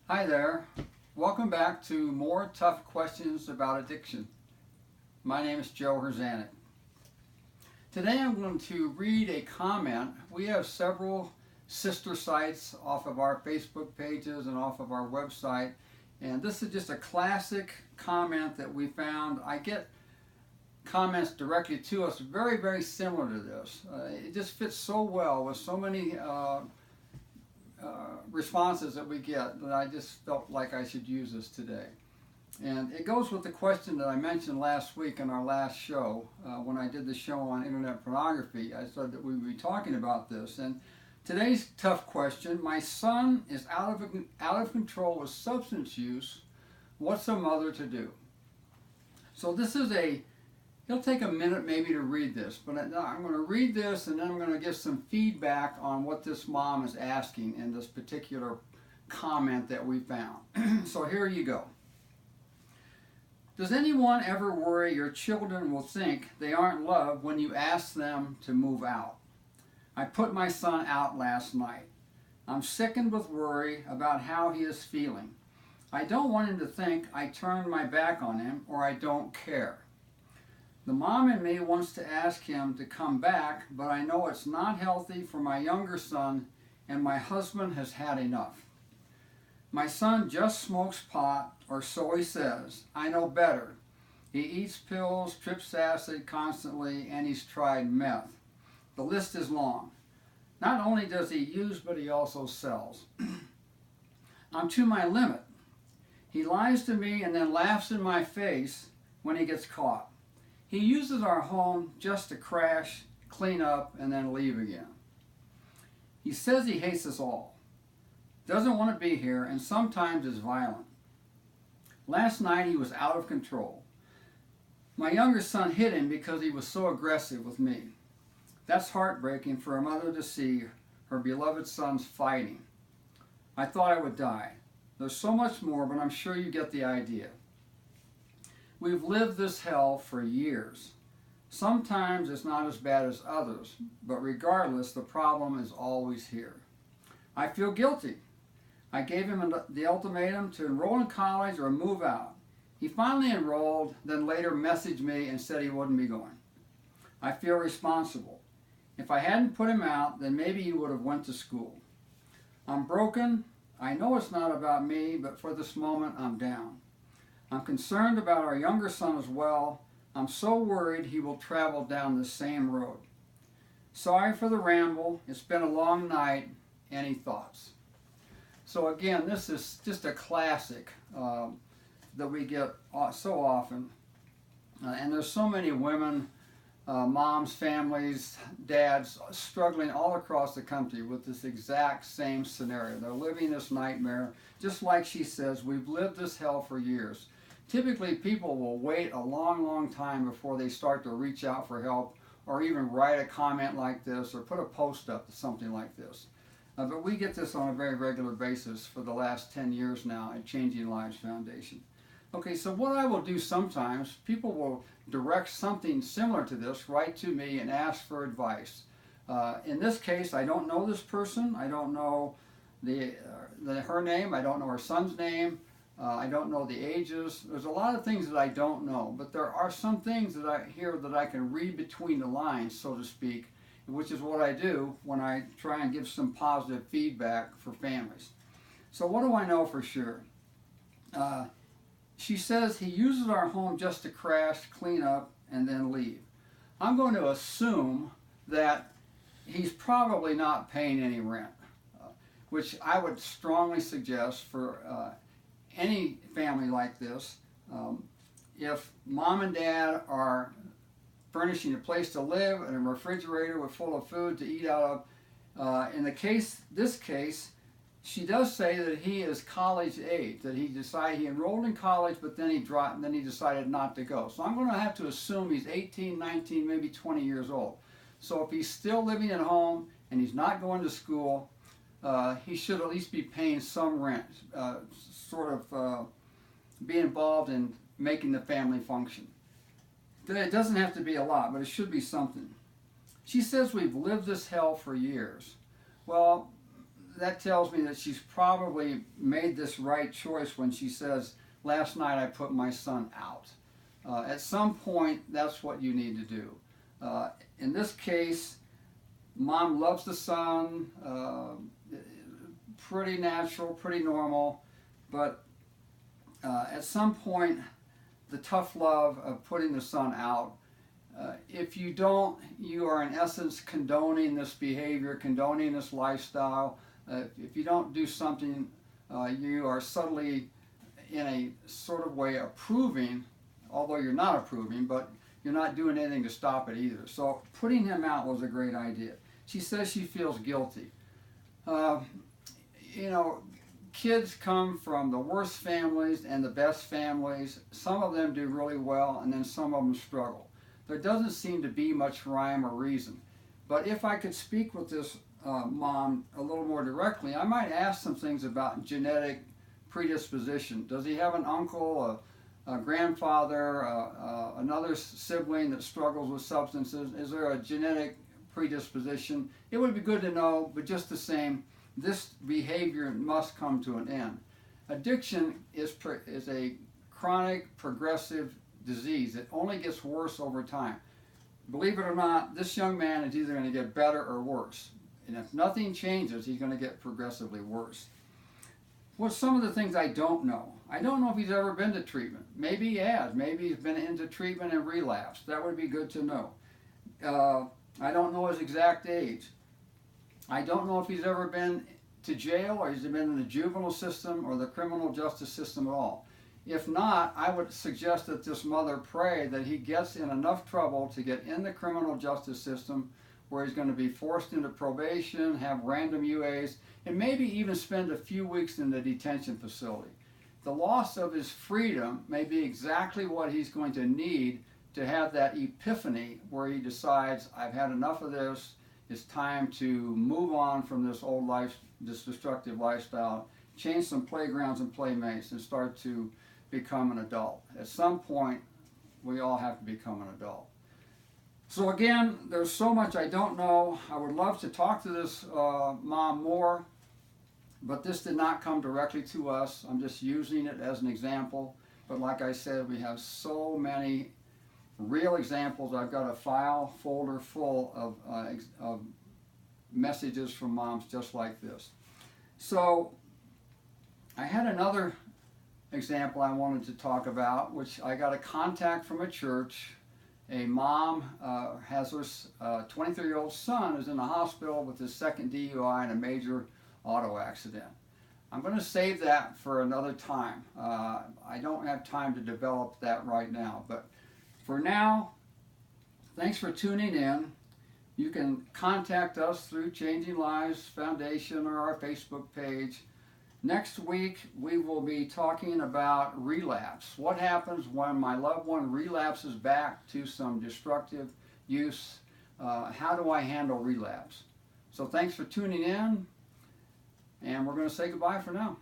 Hi there. Welcome back to more tough questions about addiction. My name is Joe Herzanek. Today I'm going to read a comment. We have several sister sites off of our Facebook pages and off of our website, and this is just a classic comment that we found. I get comments directly to us very similar to this. It just fits so well with so many responses that we get that I just felt like I should use this today. And it goes with the question that I mentioned last week in our last show. When I did the show on internet pornography, I said that we would be talking about this. And today's tough question: my son is out of control with substance use. What's a mother to do? So this is it'll take a minute maybe to read this, but I'm going to read this and then I'm going to give some feedback on what this mom is asking in this particular comment that we found. So here you go. Does anyone ever worry your children will think they aren't loved when you ask them to move out? I put my son out last night. I'm sickened with worry about how he is feeling. I don't want him to think I turned my back on him or I don't care. The mom in me wants to ask him to come back, but I know it's not healthy for my younger son, and my husband has had enough. My son just smokes pot, or so he says. I know better. He eats pills, trips acid constantly, and he's tried meth. The list is long. Not only does he use, but he also sells. I'm to my limit. He lies to me and then laughs in my face when he gets caught. He uses our home just to crash, clean up, and then leave again. He says he hates us all, doesn't want to be here, and sometimes is violent. Last night he was out of control. My younger son hit him because he was so aggressive with me. That's heartbreaking for a mother to see her beloved sons fighting. I thought I would die. There's so much more, but I'm sure you get the idea. We've lived this hell for years. Sometimes it's not as bad as others, but regardless, the problem is always here. I feel guilty. I gave him the ultimatum to enroll in college or move out. He finally enrolled, then later messaged me and said he wouldn't be going. I feel responsible. If I hadn't put him out, then maybe he would have went to school. I'm broken. I know it's not about me, but for this moment, I'm down. I'm concerned about our younger son as well. I'm so worried he will travel down the same road. Sorry for the ramble. It's been a long night. Any thoughts? So again, this is just a classic that we get so often. And there's so many women, moms, families, dads struggling all across the country with this exact same scenario. They're living this nightmare. Just like she says, we've lived this hell for years. Typically, people will wait a long time before they start to reach out for help or even write a comment like this or put a post up to something like this. But we get this on a very regular basis for the last 10 years now at Changing Lives Foundation. Okay, so what I will do sometimes, people will direct something similar to this right to me and ask for advice. In this case, I don't know this person. I don't know her name. I don't know her son's name. I don't know the ages. There's a lot of things that I don't know, but there are some things that I hear that I can read between the lines, so to speak, which is what I do when I try and give some positive feedback for families. So what do I know for sure? She says he uses our home just to crash, clean up, and then leave. I'm going to assume that he's probably not paying any rent, which I would strongly suggest for any family like this. If mom and dad are furnishing a place to live and a refrigerator full of food to eat out of, in this case, she does say that he is college age, that he enrolled in college, but then he decided not to go. So I'm going to have to assume he's 18, 19, maybe 20 years old. So if he's still living at home and he's not going to school, he should at least be paying some rent, be involved in making the family function. It doesn't have to be a lot, but it should be something. She says we've lived this hell for years. Well, that tells me that she's probably made this right choice when she says, last night I put my son out. At some point, that's what you need to do. In this case, mom loves the son, pretty natural, pretty normal, but at some point, the tough love of putting the son out, if you don't, you are in essence condoning this behavior, condoning this lifestyle. If you don't do something, you are subtly, in a sort of way, approving, although you're not approving, but you're not doing anything to stop it either. So putting him out was a great idea. She says she feels guilty. You know, kids come from the worst families and the best families. Some of them do really well, and then some of them struggle. There doesn't seem to be much rhyme or reason. But if I could speak with this mom a little more directly, I might ask some things about genetic predisposition. Does he have an uncle, a grandfather, another sibling that struggles with substances? Is there a genetic predisposition? It would be good to know, but just the same, this behavior must come to an end. Addiction is a chronic, progressive disease. It only gets worse over time. Believe it or not, this young man is either going to get better or worse. And if nothing changes, he's going to get progressively worse. Well, some of the things I don't know. I don't know if he's ever been to treatment. Maybe he has. Maybe he's been into treatment and relapsed. That would be good to know. I don't know his exact age. I don't know if he's ever been to jail or he's been in the juvenile system or the criminal justice system at all. If not, I would suggest that this mother pray that he gets in enough trouble to get in the criminal justice system where he's going to be forced into probation, have random UAs, and maybe even spend a few weeks in the detention facility. The loss of his freedom may be exactly what he's going to need to have that epiphany where he decides, I've had enough of this, it's time to move on from this old life, this destructive lifestyle, change some playgrounds and playmates, and start to become an adult. At some point, we all have to become an adult. So again, there's so much I don't know. I would love to talk to this mom more, but this did not come directly to us. I'm just using it as an example. But like I said, we have so many real examples. I've got a file folder full of messages from moms just like this. So I had another example I wanted to talk about, which I got a contact from a church. A mom has her 23-year-old son is in the hospital with his second DUI in a major auto accident. I'm going to save that for another time. I don't have time to develop that right now, but for now, thanks for tuning in. You can contact us through Changing Lives Foundation or our Facebook page. Next week, we will be talking about relapse. What happens when my loved one relapses back to some destructive use? How do I handle relapse? So thanks for tuning in, and we're going to say goodbye for now.